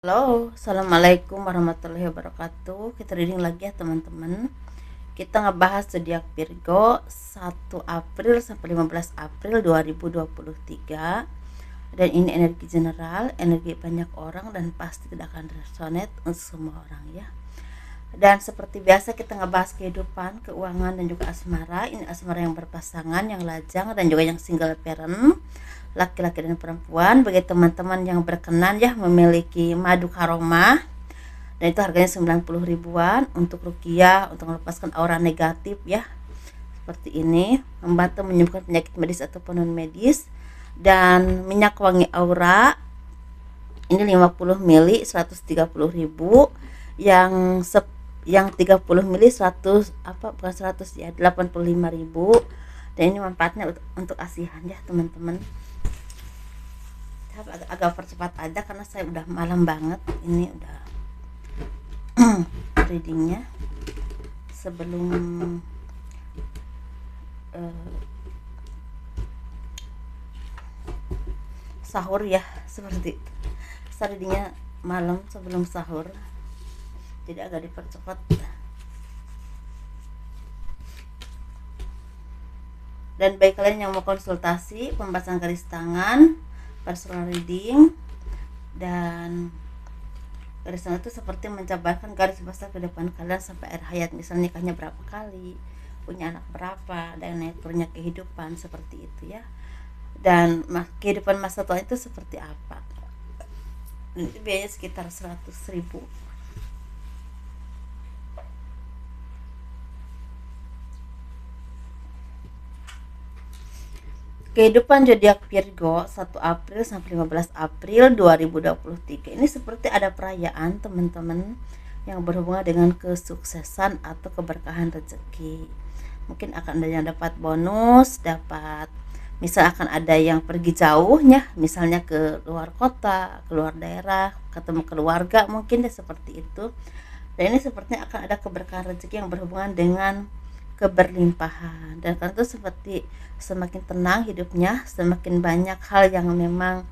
Halo, assalamualaikum warahmatullahi wabarakatuh. Kita reading lagi ya teman-teman. Kita ngebahas zodiak Virgo 1 April sampai 15 April 2023. Dan ini energi general, energi banyak orang dan pasti tidak akan resonate untuk semua orang ya. Dan seperti biasa kita ngebahas kehidupan, keuangan dan juga asmara. Ini asmara yang berpasangan, yang lajang dan juga yang single parent, laki-laki dan perempuan. Bagi teman-teman yang berkenan ya memiliki madu karomah, dan itu harganya 90 ribuan untuk rukiah, untuk melepaskan aura negatif ya, seperti ini, membantu menyembuhkan penyakit medis ataupun non medis. Dan minyak wangi aura ini 50 mili 130 ribu, yang yang 30 mili 100 apa bukan 100 ya, 85 ribu. Dan ini manfaatnya untuk asihan ya teman-teman. Saya agak percepat aja karena saya udah malam banget, ini udah readingnya sebelum sahur ya, seperti itu. Saya readingnya malam sebelum sahur, jadi agak dipercepat. Dan bagi kalian yang mau konsultasi, pembahasan garis tangan, personal reading, dan garis tangan itu seperti menjabarkan garis besar ke depan kalian sampai akhir hayat. Misalnya nikahnya berapa kali, punya anak berapa, dan naik turunnya kehidupan seperti itu ya. Dan kehidupan masa tua itu seperti apa. Dan itu biayanya sekitar 100 ribu. Kehidupan zodiak Virgo 1 April sampai 15 April 2023. Ini seperti ada perayaan teman-teman yang berhubungan dengan kesuksesan atau keberkahan rezeki. Mungkin akan ada yang dapat bonus, dapat misal akan ada yang pergi jauhnya, misalnya ke luar kota, ke luar daerah, ketemu keluarga mungkin ya, seperti itu. Dan ini sepertinya akan ada keberkahan rezeki yang berhubungan dengan keberlimpahan. Dan karena itu seperti semakin tenang hidupnya, semakin banyak hal yang memang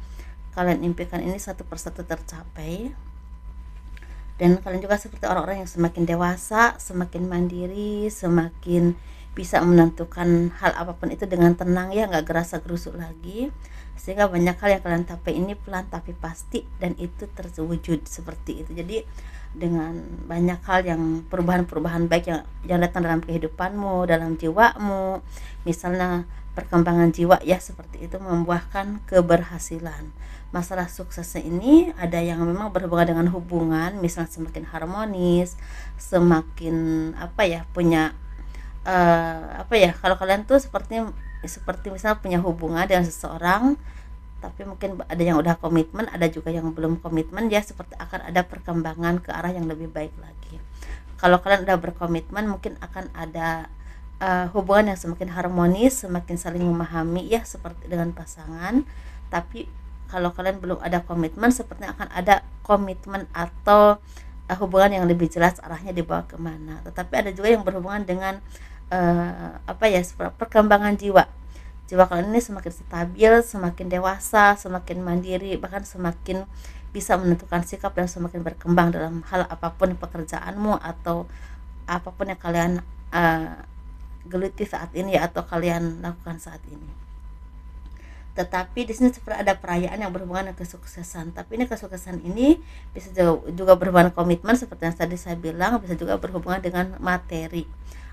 kalian impikan ini satu persatu tercapai. Dan kalian juga seperti orang-orang yang semakin dewasa, semakin mandiri, semakin bisa menentukan hal apapun itu dengan tenang ya, nggak gerasa gerusuk lagi. Sehingga banyak hal yang kalian capai ini pelan tapi pasti, dan itu terwujud seperti itu. Jadi dengan banyak hal yang perubahan-perubahan baik yang datang dalam kehidupanmu, dalam jiwamu, misalnya perkembangan jiwa ya, seperti itu membuahkan keberhasilan. Masalah suksesnya ini ada yang memang berhubungan dengan hubungan, misalnya semakin harmonis, semakin apa ya, punya apa ya, kalau kalian tuh seperti misalnya punya hubungan dengan seseorang, tapi mungkin ada yang udah komitmen, ada juga yang belum komitmen ya, seperti akan ada perkembangan ke arah yang lebih baik lagi. Kalau kalian udah berkomitmen, mungkin akan ada hubungan yang semakin harmonis, semakin saling memahami ya, seperti dengan pasangan. Tapi kalau kalian belum ada komitmen, sepertinya akan ada komitmen atau hubungan yang lebih jelas arahnya dibawa kemana. Tetapi ada juga yang berhubungan dengan apa ya, perkembangan jiwa. Jiwa kalian ini semakin stabil, semakin dewasa, semakin mandiri, bahkan semakin bisa menentukan sikap dan semakin berkembang dalam hal apapun pekerjaanmu atau apapun yang kalian geluti saat ini ya, atau kalian lakukan saat ini. Tetapi di sini seperti ada perayaan yang berhubungan dengan kesuksesan. Tapi ini kesuksesan ini bisa juga berhubungan komitmen seperti yang tadi saya bilang, bisa juga berhubungan dengan materi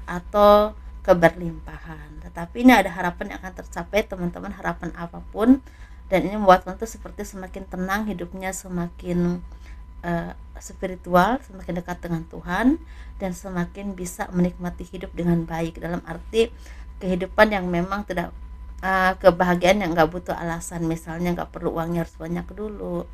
atau keberlimpahan. Tetapi ini ada harapan yang akan tercapai teman-teman, harapan apapun, dan ini membuat kalian tuh seperti semakin tenang hidupnya, semakin spiritual, semakin dekat dengan Tuhan, dan semakin bisa menikmati hidup dengan baik, dalam arti kehidupan yang memang tidak kebahagiaan yang nggak butuh alasan, misalnya nggak perlu uangnya harus banyak dulu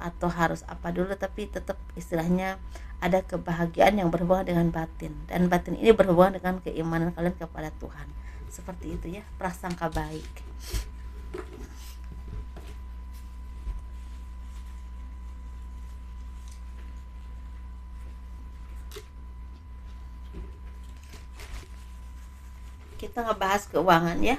atau harus apa dulu, tapi tetap istilahnya ada kebahagiaan yang berhubungan dengan batin, dan batin ini berhubungan dengan keimanan kalian kepada Tuhan, seperti itu ya, prasangka baik. Kita ngebahas keuangan ya.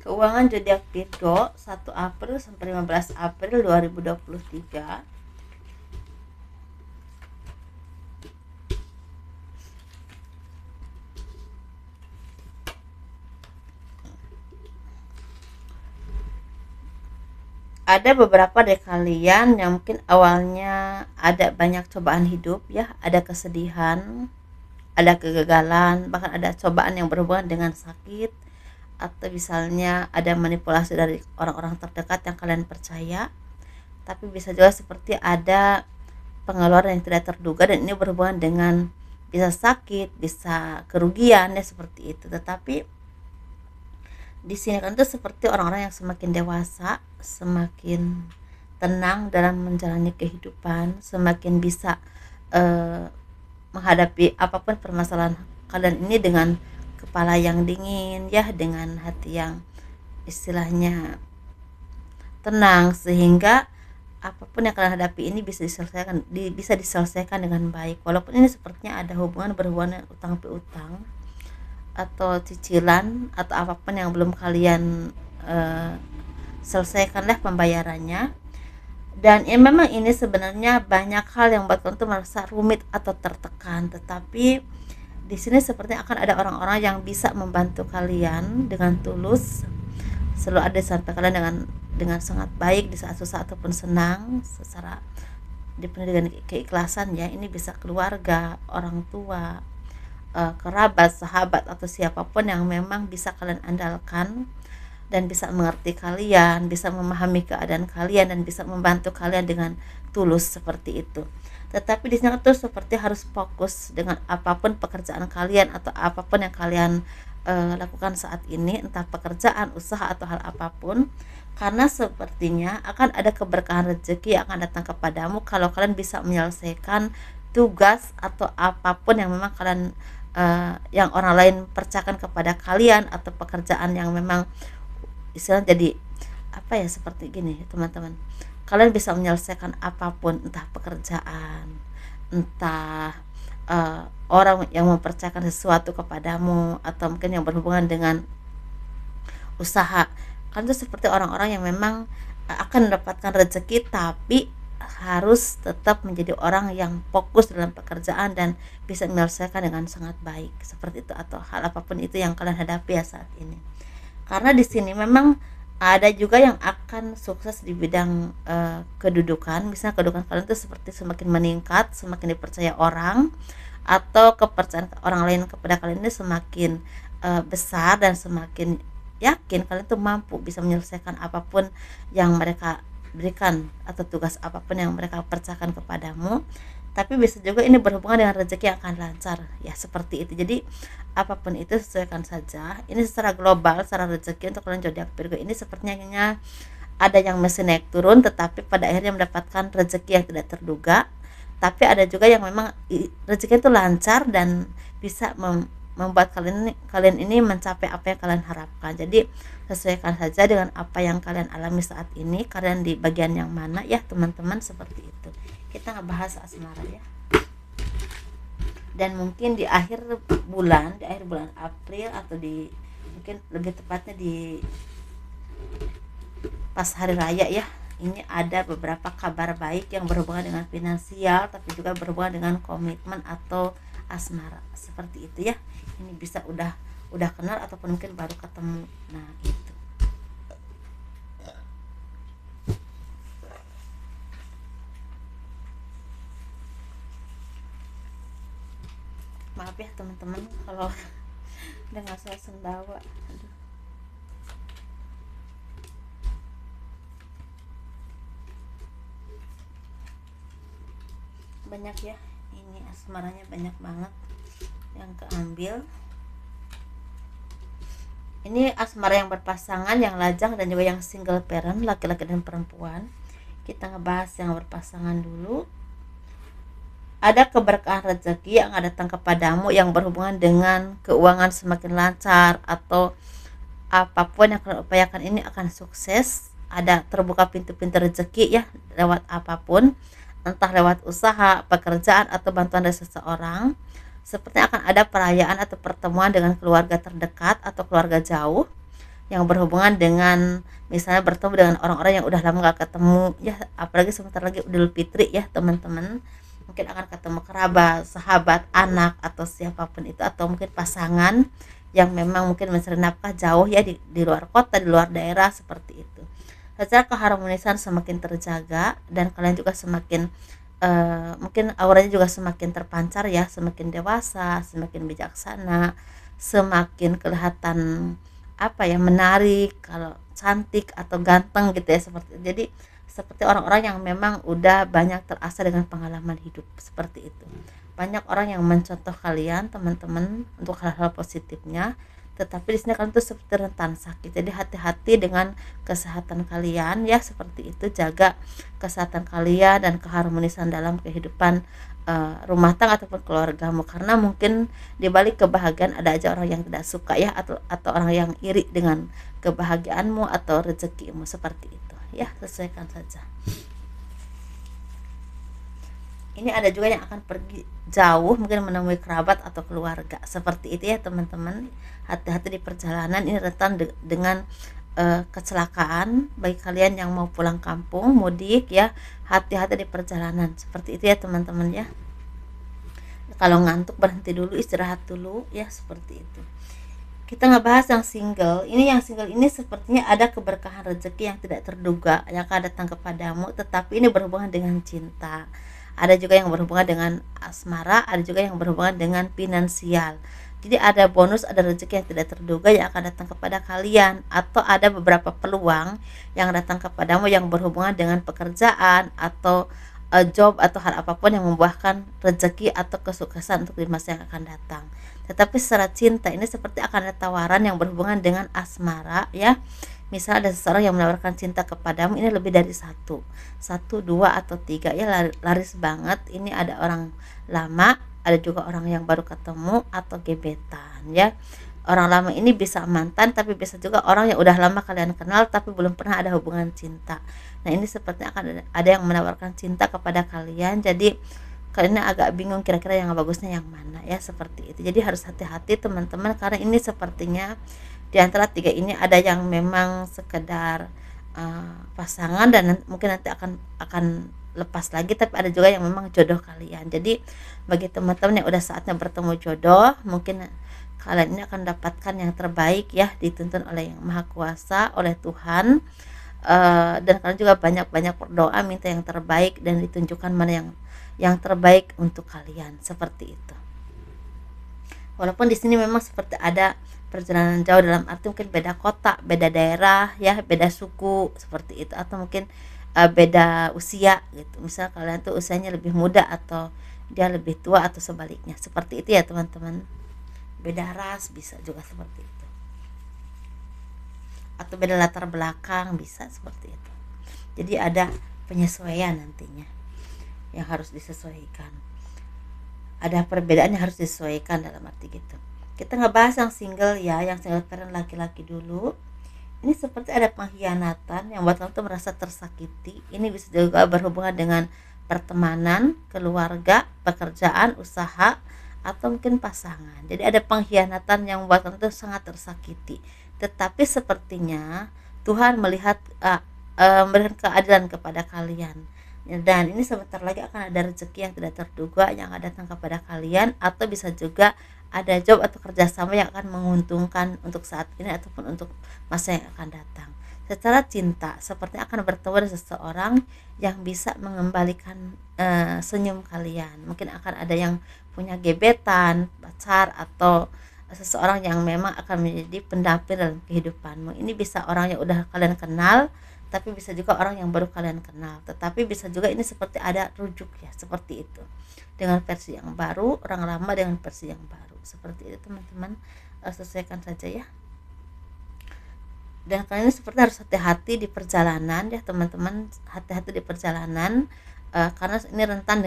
Keuangan zodiak Virgo 1 April sampai 15 April 2023. Ada beberapa dari kalian yang mungkin awalnya ada banyak cobaan hidup ya, ada kesedihan, ada kegagalan, bahkan ada cobaan yang berhubungan dengan sakit, atau misalnya ada manipulasi dari orang-orang terdekat yang kalian percaya. Tapi bisa juga seperti ada pengeluaran yang tidak terduga, dan ini berhubungan dengan bisa sakit, bisa kerugian ya, seperti itu. Tetapi di sini kan tuh seperti orang-orang yang semakin dewasa, semakin tenang dalam menjalani kehidupan, semakin bisa menghadapi apapun permasalahan kalian ini dengan kepala yang dingin ya, dengan hati yang istilahnya tenang, sehingga apapun yang kalian hadapi ini bisa diselesaikan dengan baik, walaupun ini sepertinya ada berhubungan dengan utang piutang atau cicilan atau apapun yang belum kalian selesaikanlah pembayarannya. Dan ya memang ini sebenarnya banyak hal yang buat kalian tuh merasa rumit atau tertekan, tetapi di sini sepertinya akan ada orang-orang yang bisa membantu kalian dengan tulus, selalu ada sampai kalian dengan sangat baik di saat susah ataupun senang, secara dipenuhi dengan keikhlasan ya. Ini bisa keluarga, orang tua, kerabat, sahabat, atau siapapun yang memang bisa kalian andalkan dan bisa mengerti kalian, bisa memahami keadaan kalian, dan bisa membantu kalian dengan tulus seperti itu. Tetapi di sini tuh seperti harus fokus dengan apapun pekerjaan kalian atau apapun yang kalian lakukan saat ini, entah pekerjaan, usaha, atau hal apapun, karena sepertinya akan ada keberkahan rezeki yang akan datang kepadamu kalau kalian bisa menyelesaikan tugas atau apapun yang memang kalian yang orang lain percayakan kepada kalian, atau pekerjaan yang memang istilahnya jadi apa ya, seperti gini teman-teman, kalian bisa menyelesaikan apapun, entah pekerjaan, entah orang yang mempercayakan sesuatu kepadamu, atau mungkin yang berhubungan dengan usaha. Kalian tuh seperti orang-orang yang memang akan mendapatkan rezeki, tapi harus tetap menjadi orang yang fokus dalam pekerjaan dan bisa menyelesaikan dengan sangat baik, seperti itu, atau hal apapun itu yang kalian hadapi ya saat ini. Karena di sini memang ada juga yang akan sukses di bidang kedudukan. Misalnya kedudukan kalian itu seperti semakin meningkat, semakin dipercaya orang, atau kepercayaan orang lain kepada kalian ini semakin besar, dan semakin yakin kalian tuh mampu bisa menyelesaikan apapun yang mereka berikan, atau tugas apapun yang mereka percayakan kepadamu. Tapi bisa juga ini berhubungan dengan rezeki yang akan lancar ya, seperti itu. Jadi apapun itu sesuaikan saja. Ini secara global, secara rezeki untuk kalian zodiak Virgo ini sepertinya ada yang masih naik turun, tetapi pada akhirnya mendapatkan rezeki yang tidak terduga. Tapi ada juga yang memang rezeki itu lancar dan bisa membuat kalian ini mencapai apa yang kalian harapkan. Jadi sesuaikan saja dengan apa yang kalian alami saat ini, kalian di bagian yang mana ya teman-teman, seperti itu. Kita ngebahas asmara ya. Dan mungkin di akhir bulan April, atau di mungkin lebih tepatnya di pas hari raya ya, ini ada beberapa kabar baik yang berhubungan dengan finansial, tapi juga berhubungan dengan komitmen atau asmara, seperti itu ya. Ini bisa udah kenal ataupun mungkin baru ketemu. Nah itu. Maaf ya teman-teman kalau dengar saya sendawa. Aduh. Banyak ya, ini asmaranya banyak banget yang keambil. Ini asmara yang berpasangan, yang lajang, dan juga yang single parent, laki-laki dan perempuan. Kita ngebahas yang berpasangan dulu. Ada keberkahan rezeki yang datang kepadamu yang berhubungan dengan keuangan semakin lancar, atau apapun yang kalian upayakan ini akan sukses. Ada terbuka pintu-pintu rezeki ya, lewat apapun, entah lewat usaha, pekerjaan, atau bantuan dari seseorang. Sepertinya akan ada perayaan atau pertemuan dengan keluarga terdekat atau keluarga jauh. yang berhubungan dengan misalnya bertemu dengan orang-orang yang udah lama gak ketemu ya, apalagi sebentar lagi Idul Fitri ya teman-teman, mungkin akan ketemu kerabat, sahabat, anak atau siapapun itu, atau mungkin pasangan yang memang mungkin mencari nafkah jauh ya di luar kota, di luar daerah seperti itu. Secara keharmonisan semakin terjaga dan kalian juga semakin mungkin auranya juga semakin terpancar ya, semakin dewasa, semakin bijaksana, semakin kelihatan apa ya, menarik, kalau cantik atau ganteng gitu ya, seperti jadi seperti orang-orang yang memang udah banyak terasa dengan pengalaman hidup seperti itu. Banyak orang yang mencontoh kalian teman-teman untuk hal-hal positifnya, tetapi di sini kalian tuh seperti rentan sakit. Jadi hati-hati dengan kesehatan kalian ya, seperti itu. Jaga kesehatan kalian dan keharmonisan dalam kehidupan rumah tangga ataupun keluargamu, karena mungkin di balik kebahagiaan ada aja orang yang tidak suka ya, atau orang yang iri dengan kebahagiaanmu atau rezekimu seperti itu ya. Sesuaikan saja. Ini ada juga yang akan pergi jauh, mungkin menemui kerabat atau keluarga seperti itu ya teman-teman. Hati-hati di perjalanan, ini rentan dengan kecelakaan bagi kalian yang mau pulang kampung mudik ya. Hati-hati di perjalanan seperti itu ya teman-teman ya. Kalau ngantuk berhenti dulu, istirahat dulu ya, seperti itu. Kita ngebahas yang single. Yang single ini sepertinya ada keberkahan rezeki yang tidak terduga yang akan datang kepadamu, tetapi ini berhubungan dengan cinta. Ada juga yang berhubungan dengan asmara, ada juga yang berhubungan dengan finansial. Jadi ada bonus, ada rezeki yang tidak terduga yang akan datang kepada kalian, atau ada beberapa peluang yang datang kepadamu yang berhubungan dengan pekerjaan atau job atau hal apapun yang membuahkan rezeki atau kesuksesan untuk di masa yang akan datang. Tetapi secara cinta ini seperti akan ada tawaran yang berhubungan dengan asmara ya. Misal ada seseorang yang menawarkan cinta kepadamu, ini lebih dari satu, dua atau tiga ya, laris banget. Ini ada orang lama, ada juga orang yang baru ketemu atau gebetan ya. Orang lama ini bisa mantan, tapi bisa juga orang yang udah lama kalian kenal tapi belum pernah ada hubungan cinta. Nah ini sepertinya akan ada yang menawarkan cinta kepada kalian, jadi kalian agak bingung kira-kira yang bagusnya yang mana ya, seperti itu. Jadi harus hati-hati teman-teman, karena ini sepertinya di antara tiga ini ada yang memang sekedar pasangan dan mungkin nanti akan lepas lagi, tapi ada juga yang memang jodoh kalian. Jadi bagi teman-teman yang udah saatnya bertemu jodoh, mungkin kalian ini akan dapatkan yang terbaik ya, dituntun oleh Yang Maha Kuasa, oleh Tuhan. Dan kalian juga banyak-banyak berdoa, minta yang terbaik dan ditunjukkan mana yang terbaik untuk kalian, seperti itu. Walaupun di sini memang seperti ada perjalanan jauh, dalam arti mungkin beda kota, beda daerah ya, beda suku seperti itu, atau mungkin beda usia gitu. Misal kalian tuh usianya lebih muda atau dia lebih tua atau sebaliknya, seperti itu ya teman-teman. Beda ras bisa juga seperti itu, atau beda latar belakang bisa seperti itu. Jadi ada penyesuaian nantinya yang harus disesuaikan, ada perbedaan yang harus disesuaikan, dalam arti gitu. Kita ngebahas yang single ya, yang single parent laki-laki dulu. Ini seperti ada pengkhianatan yang buat kamu tuh merasa tersakiti. Ini bisa juga berhubungan dengan pertemanan, keluarga, pekerjaan, usaha, atau mungkin pasangan. Jadi ada pengkhianatan yang membuat kamu tuh sangat tersakiti. Tetapi sepertinya Tuhan melihat memberikan keadilan kepada kalian. Dan ini sebentar lagi akan ada rezeki yang tidak terduga yang akan datang kepada kalian, atau bisa juga ada job atau kerjasama yang akan menguntungkan untuk saat ini ataupun untuk masa yang akan datang. Secara cinta sepertinya akan bertemu dengan seseorang yang bisa mengembalikan senyum kalian. Mungkin akan ada yang punya gebetan, pacar, atau seseorang yang memang akan menjadi pendamping dalam kehidupanmu. Ini bisa orang yang udah kalian kenal, tapi bisa juga orang yang baru kalian kenal. Tetapi bisa juga ini seperti ada rujuk ya, seperti itu, dengan versi yang baru, orang lama dengan versi yang baru, seperti itu teman-teman. Sesuaikan saja ya. Dan kalian seperti harus hati-hati di perjalanan ya teman-teman, hati-hati di perjalanan, karena ini rentan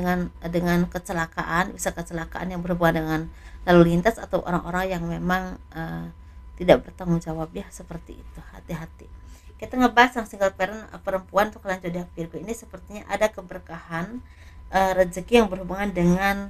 dengan kecelakaan, bisa kecelakaan yang berhubungan dengan lalu lintas atau orang-orang yang memang tidak bertanggung jawab ya, seperti itu. Hati-hati. Kita ngebahas yang single parent perempuan untuk kalian zodiak Virgo. Ini sepertinya ada keberkahan rezeki yang berhubungan dengan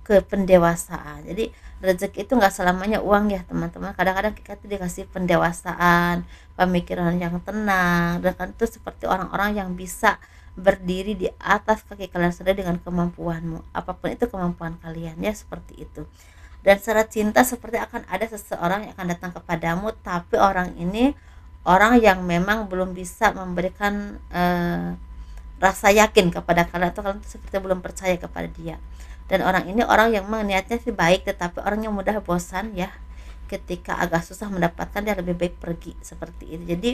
ke pendewasaan. Jadi rezeki itu nggak selamanya uang ya teman-teman. Kadang-kadang kita tuh dikasih pendewasaan, pemikiran yang tenang, dan kan itu seperti orang-orang yang bisa berdiri di atas kaki kalian sendiri dengan kemampuanmu. Apapun itu kemampuan kalian ya, seperti itu. Dan secara cinta seperti akan ada seseorang yang akan datang kepadamu, tapi orang ini orang yang memang belum bisa memberikan rasa yakin kepada kalian, atau kalian seperti belum percaya kepada dia. Dan orang ini orang yang niatnya sih baik, tetapi orang yang mudah bosan ya, ketika agak susah mendapatkan dia lebih baik pergi, seperti itu. Jadi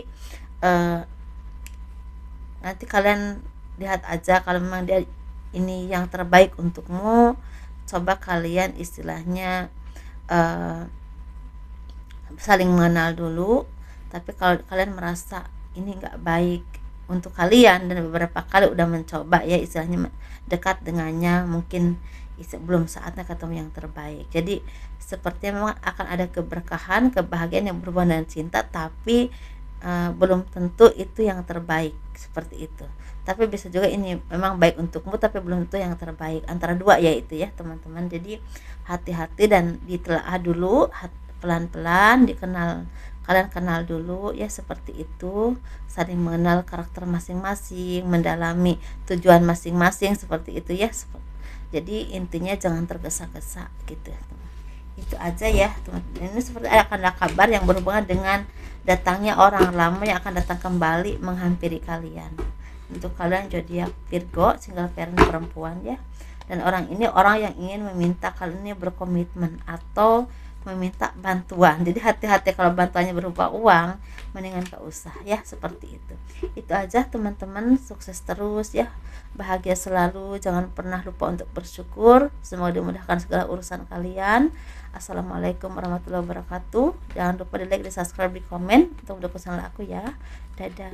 nanti kalian lihat aja, kalau memang dia ini yang terbaik untukmu, coba kalian istilahnya saling mengenal dulu. Tapi kalau kalian merasa ini nggak baik untuk kalian dan beberapa kali udah mencoba ya istilahnya dekat dengannya, mungkin belum saatnya ketemu yang terbaik. Jadi sepertinya memang akan ada keberkahan, kebahagiaan yang berhubungan dengan cinta, tapi belum tentu itu yang terbaik, seperti itu. Tapi bisa juga ini memang baik untukmu tapi belum tentu yang terbaik, antara dua ya itu ya teman-teman. Jadi hati-hati dan ditelaah dulu, pelan-pelan kalian kenal dulu ya, seperti itu. Saling mengenal karakter masing-masing, mendalami tujuan masing-masing, seperti itu ya. Jadi intinya jangan tergesa-gesa gitu. Itu aja ya teman-teman. Ini seperti ada kabar yang berhubungan dengan datangnya orang lama yang akan datang kembali menghampiri kalian. Untuk kalian zodiak Virgo, single parent perempuan ya. Dan orang ini orang yang ingin meminta kalian ini berkomitmen atau meminta bantuan. Jadi hati-hati kalau bantuannya berupa uang, mendingan gak usah ya, seperti itu. Itu aja teman-teman, sukses terus ya, bahagia selalu, jangan pernah lupa untuk bersyukur. Semoga dimudahkan segala urusan kalian. Assalamualaikum warahmatullahi wabarakatuh. Jangan lupa di like, di subscribe, di komen untuk mendukung channel aku ya. Dadah.